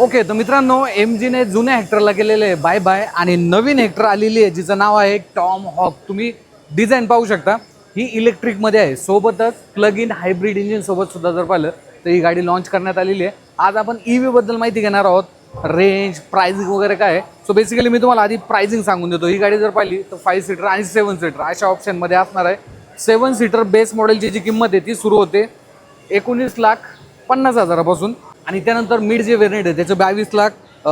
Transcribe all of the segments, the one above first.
Okay, तर मित्रांनो MG ने जुन्या हेक्टरला केलेले आहे बाय बाय आणि नवीन हेक्टर आलेली आहे जिचं नाव आहे टॉम हॉक. तुम्ही डिझाईन पाहू शकता. ही इलेक्ट्रिकमध्ये आहे, सोबतच प्लग इन हायब्रिड इंजिन सोबत सुद्धा जर पाहिलं तर ही गाडी लॉन्च करण्यात आलेली आहे. आज आपण EV बद्दल माहिती घेणार आहोत, रेंज, प्राइसिंग वगैरे काय आहे. सो बेसिकली मी तुम्हाला आधी प्राइसिंग सांगून देतो. ही गाडी जर पाहिली तर 5 सीटर आणि 7 सीटर अशा ऑप्शनमध्ये असणार आहे. 7 सीटर बेस मॉडेलची जी किंमत आहे ती सुरू होते 19,50,000पासून आणि त्यानंतर मिड जे व्हेरियंट आहे त्याचं 22 लाख.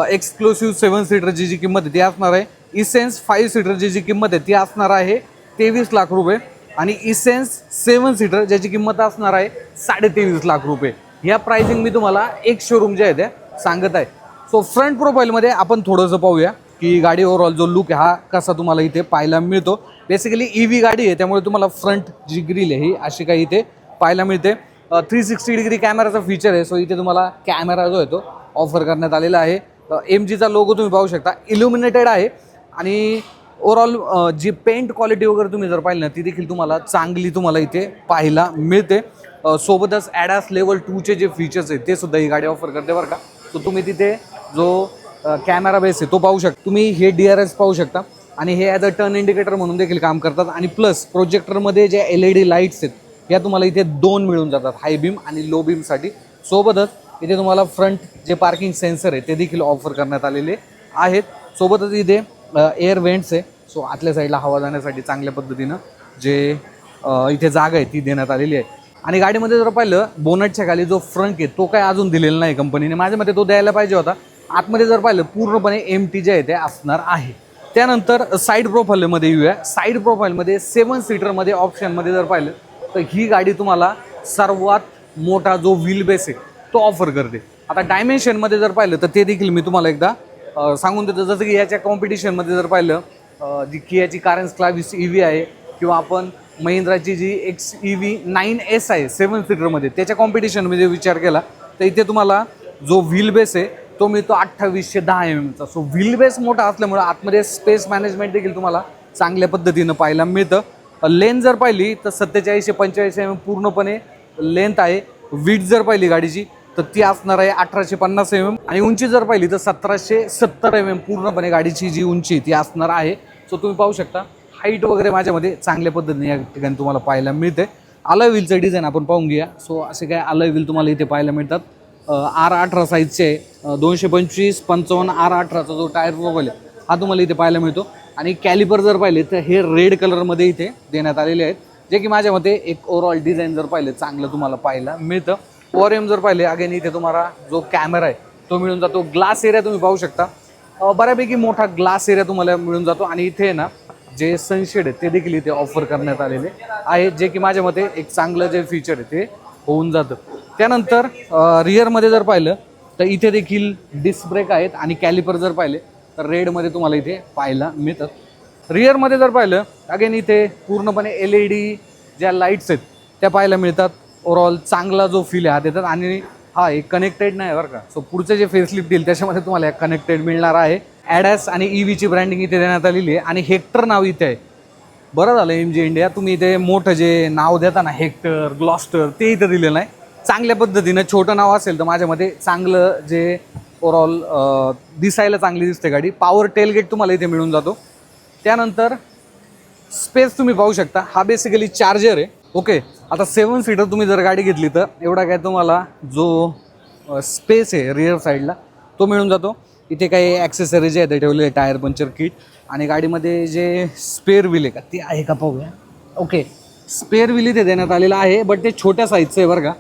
एक्सक्लुसिव्ह 7 सीटरची जी किंमत आहे ती असणार आहे. इसेन्स 5 सीटरची जी किंमत आहे ती असणार आहे 23 लाख रुपये आणि इसेन्स 7 सीटर ज्याची किंमत असणार आहे 23.5 लाख रुपये. ह्या प्राइसिंग मी तुम्हाला एक शोरूम जे आहे त्या सांगत आहे. सो फ्रंट प्रोफाईलमध्ये आपण थोडंसं पाहूया की गाडी ओव्हरऑल जो लुक आहे हा कसा तुम्हाला इथे पाहायला मिळतो. बेसिकली EV गाडी आहे त्यामुळे तुम्हाला फ्रंट जी ग्रिल आहे ही अशी काही इथे पाहायला मिळते. 360 डिग्री कॅमेराचा फीचर आहे. सो इथे तुम्हाला कॅमेरा जो आहे तो ऑफर करण्यात आलेला आहे. MGचा लोगो तुम्ही पाहू शकता, इल्युमिनेटेड आहे आणि ओव्हरऑल जी पेंट क्वालिटी वगैरे तुम्ही जर पाहिली ना ती देखील तुम्हाला चांगली तुम्हाला इथे पाहायला मिळते. सोबतच ॲडास लेवल 2चे जे फीचर्स आहेत ते सुद्धा ही गाडी ऑफर करते बरं का. सो तुम्ही तिथे जो कॅमेरा बेस आहे तो पाहू शकता. तुम्ही हे DRS पाहू शकता आणि हे ॲज अ टर्न इंडिकेटर म्हणून देखील काम करतात आणि प्लस प्रोजेक्टरमध्ये जे LED लाईट्स आहेत या तुम्हाला इथे 2 मिळून जातात, हाय बीम आणि लो बीमसाठी. सोबतच इथे तुम्हाला फ्रंट जे पार्किंग सेन्सर आहे ते देखील ऑफर करण्यात आलेले आहेत. सोबतच इथे एअर वेंट्स आहे. सो आतल्या साईडला हवा जाण्यासाठी चांगल्या पद्धतीनं जे इथे जागा आहे ती देण्यात आलेली आहे. आणि गाडीमध्ये जर पाहिलं बोनटच्या खाली जो फ्रंट आहे तो काय अजून दिलेला नाही कंपनीने. माझ्या मते तो द्यायला पाहिजे होता. आतमध्ये जर पाहिलं पूर्णपणे एम्प्टी जे आहे ते असणार आहे. त्यानंतर साईड प्रोफाईलमध्ये येऊया. साईड प्रोफाईलमध्ये 7 सीटरमध्ये ऑप्शनमध्ये जर पाहिलं तर ही गाडी तुम्हाला सर्वात मोठा जो व्हील बेस आहे तो ऑफर करते. आता डायमेन्शनमध्ये जर पाहिलं तर ते देखील मी तुम्हाला एकदा सांगून देतो. जसं की याच्या कॉम्पिटिशनमध्ये जर पाहिलं जी कियाची कारंज क्लाविस EV आहे किंवा आपण महिंद्राची जी XEV 9S आहे 7 सीटरमध्ये त्याच्या कॉम्पिटिशनमध्ये विचार केला तर इथे तुम्हाला जो व्हील बेस आहे तो मिळतो 2810 mm. सो व्हील बेस मोठा असल्यामुळे आतमध्ये स्पेस मॅनेजमेंट देखील तुम्हाला चांगल्या पद्धतीनं पाहायला मिळतं. लेंथ जर पाहिली तर 47-45 mm पूर्णपणे लेंथ आहे. विड्थ जर पाहिली गाडीची तर ती असणार आहे 1850 mm आणि उंची जर पाहिली तर 1770 mm पूर्णपणे गाडीची जी उंची ती असणार आहे. सो तुम्ही पाहू शकता हाईट वगैरे माझ्यामध्ये चांगल्या पद्धतीने या ठिकाणी तुम्हाला पाहायला मिळते. अलॉय व्हीलचं डिझाईन आपण पाहून घ्या. सो असे काय अलॉय व्हील तुम्हाला इथे पाहायला मिळतात. R18 साईजचे 225 55 R18चा जो टायर प्रोफाईल आहे हा तुम्हाला इथे पाहायला मिळतो. आणि कॅलिपर जर पाहिले तर हे रेड कलरमध्ये इथे देण्यात आलेले आहेत जे की माझ्या मते एक ओव्हरऑल डिझाईन जर पाहिलं चांगलं तुम्हाला पाहायला मिळतं. ORM जर पाहिले अगेन इथे तुम्हाला जो कॅमेरा आहे तो मिळून जातो. ग्लास एरिया तुम्ही पाहू शकता, बऱ्यापैकी मोठा ग्लास एरिया तुम्हाला मिळून जातो. आणि इथे ना जे सनशेड आहे ते देखील इथे ऑफर करण्यात आलेले आहे जे की माझ्या मते एक चांगलं जे फीचर आहे ते होऊन जातं. त्यानंतर रिअरमध्ये जर पाहिलं तर इथे देखील डिस्क ब्रेक आहेत आणि कॅलिपर जर पाहिले तर रेडमध्ये तुम्हाला इथे पाहायला मिळतात. रिअरमध्ये जर पाहिलं अगेन इथे पूर्णपणे LED ज्या लाईट्स आहेत त्या पाहायला मिळतात. ओव्हरऑल चांगला जो फील आहे हा देतात आणि हा एक कनेक्टेड नाही बरं का. सो पुढचे जे फेसलिफ्ट देईल त्याच्यामध्ये तुम्हाला कनेक्टेड मिळणार आहे. ॲडास आणि EVची ब्रँडिंग इथे देण्यात आलेली आहे आणि हेक्टर नाव इथे आहे. बरं झालं MG इंडिया तुम्ही इथे मोठं जे नाव देता ना हेक्टर, ग्लॉस्टर ते इथं दिलेलं नाही. चांगल्या पद्धतीनं छोटं नाव असेल तर माझ्यामध्ये चांगलं जे ओव्हरऑल दिसायला चांगली दिसते गाडी. पॉवर टेलगेट तुम्हाला इथे मिळून जातो. त्यानंतर स्पेस तुम्ही पाहू शकता, हा बेसिकली चार्जर आहे. ओके, आता 7 सीटर तुम्ही जर गाडी घेतली तर एवढा काय तुम्हाला जो स्पेस आहे रिअर साईडला तो मिळून जातो. इथे काही ॲक्सेसरीज आहेत ते ठेवलेले, टायर पंक्चर किट आणि गाडीमध्ये जे स्पेअर व्हील आहे का ते आहे का पाहूया. ओके, स्पेअर व्हील इथे देण्यात आलेला आहे बट ते छोट्या साईजचं आहे बरं का.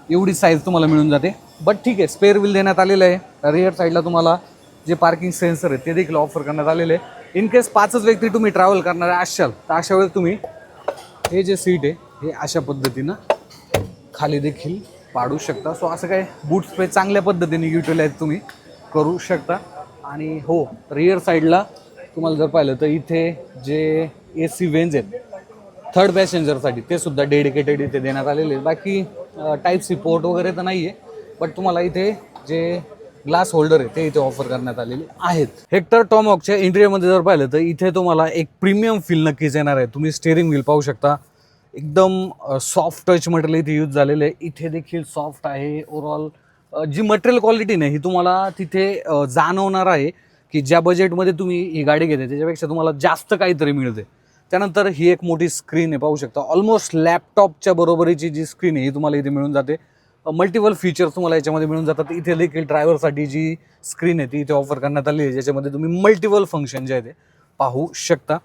एवढी साईज तुम्हाला मिळून जाते बट ठीक आहे. स्पेअर व्हील देण्यात आलेलं आहे. रिअर साईडला तुम्हाला जे पार्किंग सेन्सर आहे ते देखील ऑफर करण्यात आलेले आहे. इन केस 5च व्यक्ती तुम्ही ट्रॅव्हल करणार असाल तर अशा वेळेस तुम्ही हे जे सीट आहे हे अशा पद्धतीनं खाली देखील पाडू शकता. सो असं काय बूट स्पेस चांगल्या पद्धतीने युटिलाइज तुम्ही करू शकता. आणि हो, रिअर साईडला तुम्हाला जर पाहिलं तर इथे जे AC वेन्स आहेत थर्ड पॅसेंजरसाठी ते सुद्धा डेडिकेटेड इथे देण्यात आलेले आहेत. बाकी टाईप-C पोर्ट वगैरे तर नाही आहे बट तुम्हाला इथे जे ग्लास होल्डर आहे ते इथे ऑफर करण्यात आलेले आहेत. हेक्टर टॉम हॉकच्या इंटिरियरमध्ये जर पाहिलं तर इथे तुम्हाला एक प्रीमियम फील नक्कीच येणार आहे. तुम्ही स्टेअरिंग व्हील पाहू शकता, एकदम सॉफ्ट टच मटेरियल इथे यूज झालेलं आहे. इथे देखील सॉफ्ट आहे. ओव्हरऑल जी मटेरियल क्वालिटी नाही ही तुम्हाला तिथे जाणवणार आहे की ज्या बजेटमध्ये तुम्ही ही गाडी घेते त्याच्यापेक्षा तुम्हाला जास्त काहीतरी मिळते. त्यानंतर ही एक मोठी स्क्रीन आहे, पाहू शकता. ऑलमोस्ट लॅपटॉपच्या बरोबरीची जी स्क्रीन आहे ही तुम्हाला इथे मिळून जाते. मल्टिपल फीचर्स तुम्हाला याच्यामध्ये मिळून जातात. इथे देखील ड्रायव्हरसाठी जी स्क्रीन आहे ती इथे ऑफर करण्यात आली आहे, ज्याच्यामध्ये तुम्ही मल्टिपल फंक्शन जे आहे ते पाहू शकता.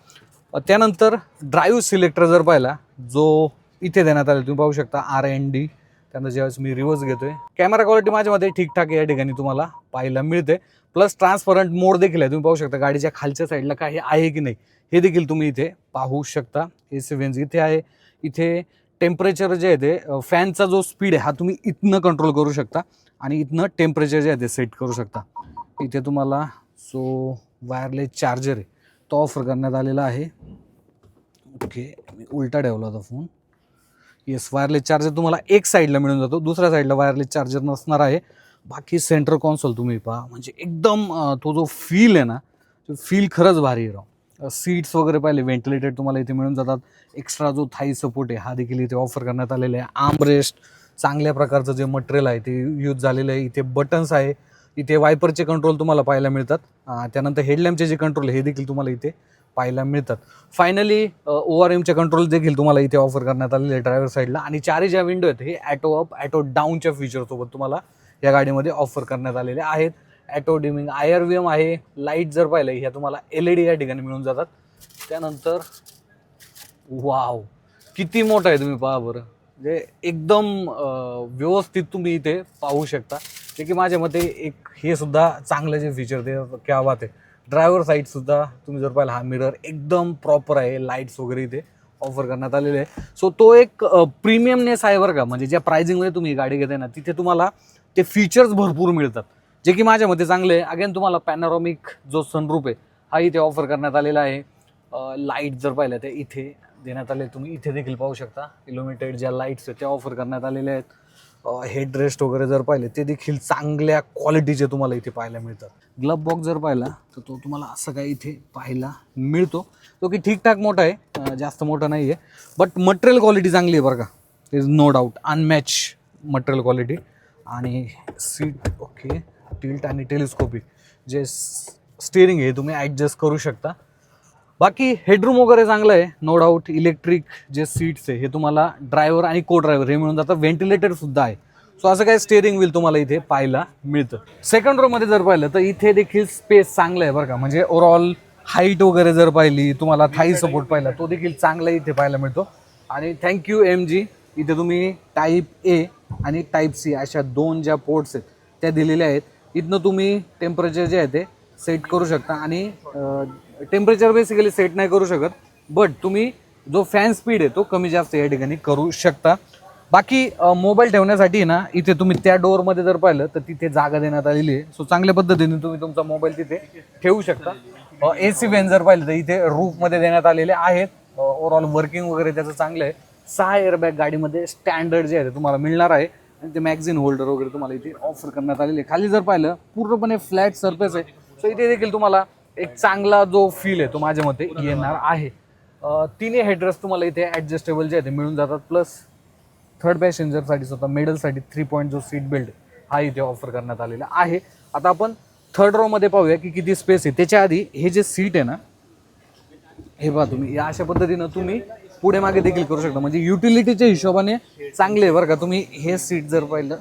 त्यानंतर ड्राईव्ह सिलेक्टर जर पाहिला जो इथे देण्यात आला तुम्ही पाहू शकता RND. त्यानंतर ज्यावेळेस मी रिव्हर्स घेतोय, कॅमेरा क्वालिटी माझ्यामध्ये ठीकठाक या ठिकाणी तुम्हाला पाहायला मिळते. प्लस ट्रान्सपरंट मोड देखील आहे, तुम्ही पाहू शकता गाडीच्या खालच्या साईडला काही आहे की नाही हे देखील तुम्ही इथे पाहू शकता. AC वेन्स इथे आहे. इथे टेम्परेचर जे आहे ते फॅनचा जो स्पीड आहे हा तुम्ही इथनं कंट्रोल करू शकता आणि इथनं टेम्परेचर जे आहे ते सेट करू शकता. इथे तुम्हाला जो वायरलेस चार्जर आहे तो ऑफर करण्यात आलेला आहे. ओके, मी उलटा ठेवला होता फोन. येस, वायरलेस चार्जर तुम्हाला एक साईडला मिळून जातो, दुसऱ्या साईडला वायरलेस चार्जर नसणार आहे. बाकी सेंटर कॉन्सोल तुम्ही पहा, म्हणजे एकदम तो जो फील आहे ना तो फील खरंच भारी आहे. सीट्स वगैरे पाहिले व्हेंटिलेटेड तुम्हाला इथे मिळून जातात. एक्स्ट्रा जो थाई सपोर्ट आहे हा देखील इथे ऑफर करण्यात आलेला आहे. आर्मरेस्ट चांगल्या प्रकारचं जे मटेरियल आहे ते यूज झालेलं आहे. इथे बटन्स आहे. इथे वायपरचे कंट्रोल तुम्हाला पाहायला मिळतात. त्यानंतर हेडलॅम्पचे जे कंट्रोल हे देखील तुम्हाला इथे पाहायला मिळतात. फायनली ORMचे कंट्रोल देखील तुम्हाला इथे ऑफर करण्यात आलेले आहे ड्रायव्हर साईडला. आणि चारही ज्या विंडो आहेत हे ॲटो अप ॲटो डाऊनच्या फीचरसोबत तुम्हाला या गाडीमध्ये ऑफर करण्यात आलेले आहेत. ॲटो डिमिंग IRVM आहे. लाईट जर पाहिलं ह्या तुम्हाला LED या ठिकाणी मिळून जातात. त्यानंतर वाव, किती मोठं आहे तुम्ही पहा बरं, म्हणजे एकदम व्यवस्थित तुम्ही इथे पाहू शकता. जे की माझ्या मते एक हे सुद्धा चांगलं जे फीचर ते क्या बात आहे. ड्रायव्हर साईडसुद्धा तुम्ही जर पाहिला हा मिरर एकदम प्रॉपर आहे. लाईट्स वगैरे इथे ऑफर करण्यात आलेले आहे. सो तो एक प्रीमियमनेस आहे बरं का. म्हणजे ज्या प्राइसिंगमध्ये तुम्ही गाडी घेताय ना तिथे तुम्हाला ते फीचर्स भरपूर मिळतात, जे की माझ्या मते चांगले आहे. अगेन तुम्हाला पॅनोरामिक जो सनरूफ आहे हा इथे ऑफर करण्यात आलेला आहे. लाईट जर पाहिलं ते इथे देण्यात आले, तुम्ही इथे देखील पाहू शकता. इल्युमिनेटेड ज्या लाईट्स आहेत त्या ऑफर करण्यात आलेल्या आहेत. हेडरेस्ट वगैरे जर पाहिले ते देखील चांगल्या क्वालिटीचे तुम्हाला इथे पाहायला मिळतात. ग्लब बॉक्स जर पाहिला तर तो तुम्हाला असं काही इथे पाहायला मिळतो, तो की ठीकठाक मोठा आहे, जास्त मोठा नाही आहे. बट मटेरियल क्वालिटी चांगली आहे बरं का. Is no doubt unmatched material quality. आणि सीट ओके, टिल्ट आणि टेलिस्कोपिक जे स्टिअरिंग आहे तुम्ही ॲडजस्ट करू शकता. बाकी हेडरूम वगैरे चांगलं आहे, नो डाऊट. इलेक्ट्रिक जे सीट्स आहे हे तुम्हाला ड्रायव्हर आणि को ड्रायव्हर हे मिळून जातं. व्हेंटिलेटर सुद्धा आहे. सो असं काय स्टिअरिंग व्हील तुम्हाला इथे पाहायला मिळतं. सेकंड रोमध्ये जर पाहिलं तर इथे देखील स्पेस चांगलं आहे बरं का. म्हणजे ओव्हरऑल हाईट वगैरे जर पाहिली, तुम्हाला थाई सपोर्ट पाहिला तो देखील चांगला इथे पाहायला मिळतो. आणि थँक्यू MG. इथे तुम्ही टाईप A आणि टाईप C अशा 2 ज्या पोर्ट्स आहेत त्या दिलेल्या आहेत. इथनं तुम्ही टेम्परेचर जे आहे ते सेट करू शकता. आणि टेम्परेचर बेसिकली सेट नाही करू शकत, बट तुम्ही जो फॅन स्पीड आहे तो कमी जास्त या ठिकाणी करू शकता. बाकी मोबाईल ठेवण्यासाठी ना इथे तुम्ही त्या डोअरमध्ये जर पाहिलं तर तिथे जागा देण्यात आलेली आहे. सो चांगल्या पद्धतीने तुम्ही तुमचा मोबाईल तिथे ठेवू शकता. AC वेन जर पाहिलं तर इथे रूफमध्ये देण्यात आलेले आहेत. ओव्हरऑल वर्किंग वगैरे त्याचं चांगलं आहे. 6 एअरबॅग गाडीमध्ये स्टँडर्ड जे आहे ते तुम्हाला मिळणार आहे. आणि ते मॅगझिन होल्डर वगैरे तुम्हाला इथे ऑफर करण्यात आलेले आहे. खाली जर पाहिलं पूर्णपणे फ्लॅट सरफेस आहे. सो इथे देखील तुम्हाला एक चांगला जो फील आहे तो माझ्या मते येणार आहे. तिन्ही हेडरेस्ट तुम्हाला इथे ॲडजस्टेबल जे आहे ते मिळून जातात. प्लस थर्ड पॅसेंजरसाठी स्वतः मिडलसाठी 3 पॉईंट जो सीट बेल्ट हा इथे ऑफर करण्यात आलेला आहे. आता आपण थर्ड रोमध्ये पाहूया की किती स्पेस आहे. त्याच्या आधी हे जे सीट आहे ना हे पहा तुम्ही, या अशा पद्धतीनं तुम्ही पुढे मागे देखील करू शकता. म्हणजे युटिलिटीच्या हिशोबाने चांगले आहे बरं का. तुम्ही हे सीट जर पाहिलं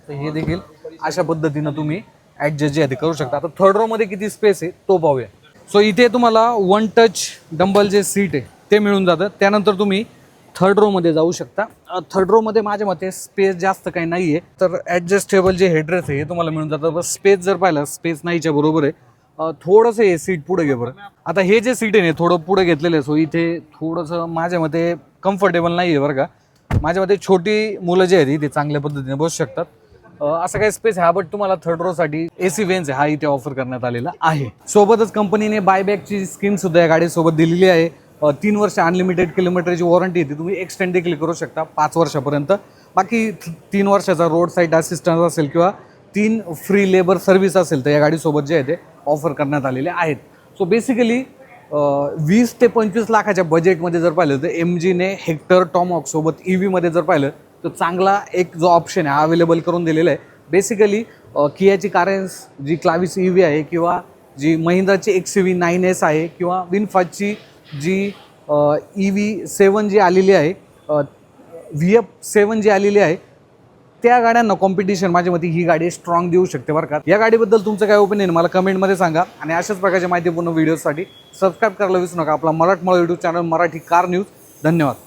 तर हे देखील अशा पद्धतीनं तुम्ही ॲडजस्ट जे आहे ते करू शकता. आता थर्ड रोमध्ये किती स्पेस आहे तो पाहूया. सो इथे तुम्हाला 1 टच डंबल जे सीट आहे ते मिळून जातं. त्यानंतर तुम्ही थर्ड रोमध्ये जाऊ शकता. थर्ड रोमध्ये माझ्या मते स्पेस जास्त काही नाही आहे, तर ॲडजस्टेबल जे हेडरेस्ट आहे हे तुम्हाला मिळून जातं. बस स्पेस जर पाहिलं स्पेस नाहीच्या बरोबर आहे. थोडंसं हे सीट पुढे घे बरं. आता हे जे सीट आहे ना थोडं पुढे घेतलेलं आहे. सो इथे थोडंसं माझ्या मते कम्फर्टेबल नाही आहे बरं का. माझ्या मते छोटी मुलं जे आहेत ते चांगल्या पद्धतीने बसू शकतात. असं काही स्पेस हा, बट तुम्हाला थर्ड रोसाठी AC वेन्स हा इथे ऑफर करण्यात आलेला आहे. सोबतच कंपनीने बायबॅकची स्कीम सुद्धा या गाडीसोबत दिलेली आहे. 3 वर्ष अनलिमिटेड किलोमीटरची वॉरंटी येते. तुम्ही एक्सटेंड देखील करू शकता 5 वर्षापर्यंत. बाकी 3 वर्षाचा रोड साईड असिस्टन्स असेल किंवा 3 फ्री लेबर सर्व्हिस असेल तर या गाडीसोबत जे आहे ते ऑफर करण्यात आलेले आहेत. सो बेसिकली 20 ते 25 लाखाच्या बजेटमध्ये जर पाहिलं तर MGने हेक्टर टॉमॉक सोबत EVमध्ये जर पाहिलं तर चांगला एक जो ऑप्शन आहे हा अवेलेबल करून दिलेला आहे. बेसिकली कियाची कारेन्स जी क्लाविस EV आहे किंवा जी महिंद्राची XUV 9S आहे किंवा विनफाजची जी EV7 जी आलेली आहे VF7 जी आलेली आहे त्या गाड्यांना कॉम्पिटिशन माझ्या मते ही गाडी स्ट्रॉंग देऊ शकते बरं का. या गाडीबद्दल तुमचं काय ओपिनियन मला कमेंटमध्ये सांगा आणि अशाच प्रकारच्या माहितीपूर्ण व्हिडिओसाठी सबस्क्राईब करायला विसरू नका. आपला मराठमोळा YouTube channel Marathi car news. धन्यवाद.